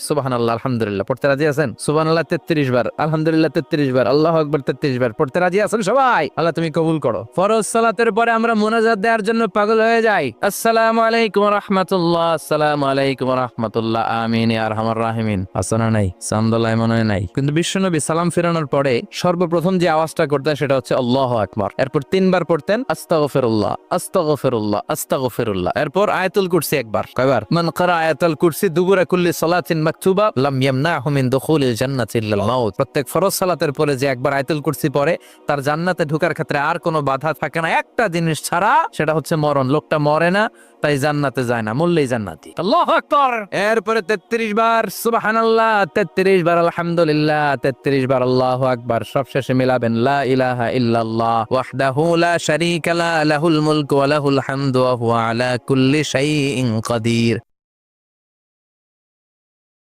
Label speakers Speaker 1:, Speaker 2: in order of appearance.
Speaker 1: সুবহানাল্লাহ আলহামদুলিল্লাহ পড়তে রাজি আছেন? সুবহানাল্লাহ 33 বার, আলহামদুলিল্লাহ 33 বার, আল্লাহু আকবার 33 বার পড়তে রাজি আছেন সবাই? আল্লাহ তুমি কবুল করো। ফরজ সালাতের পরে আমরা মুনাজাত দেওয়ার জন্য পাগল হয়ে যাই। আসসালামু আলাইকুম ওয়া রাহমাতুল্লাহ, আসসালামু আলাইকুম ওয়া রাহমাতুল্লাহ, আমিন ইয়া আরহামার রাহিমিন। আছে না নাই? সামদুল্লাহ মনে হয় নাই। কিন্তু বিশ্বনবী সালাম ফেরানোর পরে সর্বপ্রথম যে আওয়াজটা করতেন সেটা হচ্ছে আল্লাহু আকবার। এরপর 3 বার পড়তেন আস্তাগফিরুল্লাহ, আস্তাগফিরুল্লাহ, আস্তাগফিরুল্লাহ। এরপর আয়াতুল কুরসি একবার। কয়বার? মান ক্বারা আয়াতুল কুরসি দুবুরা কুল্লি সালাতিন মাকতুবা লাম ইয়ামনাহু মিন দুখুলিল জান্নাতি ইল্লাল মাউত। প্রত্যেক ফরজ সালাতের পরে যে একবার আয়াতুল কুরসি পড়ে তার জান্নাতে ঢোকার ক্ষেত্রে আর কোনো বাধা থাকে না, একটা জিনিস ছাড়া, সেটা হচ্ছে মরণ। লোকটা মরে না, তাই জান্নাতে যায় না, মরলেই জান্নাতি। আল্লাহু আকবার। এরপরে 33 বার সুবহানাল্লাহ, 33 বার আলহামদুলিল্লাহ, 33 বার আল্লাহু আকবার। সবশেষে মিলাবেন লা ইলাহা ইল্লাল্লাহ ওয়াহদাহু লা শারীকা লা লাহুল মুলকু ওয়া লাহুল হামদু ওয়া হুয়া আলা কুল্লি শাইইন কাদির।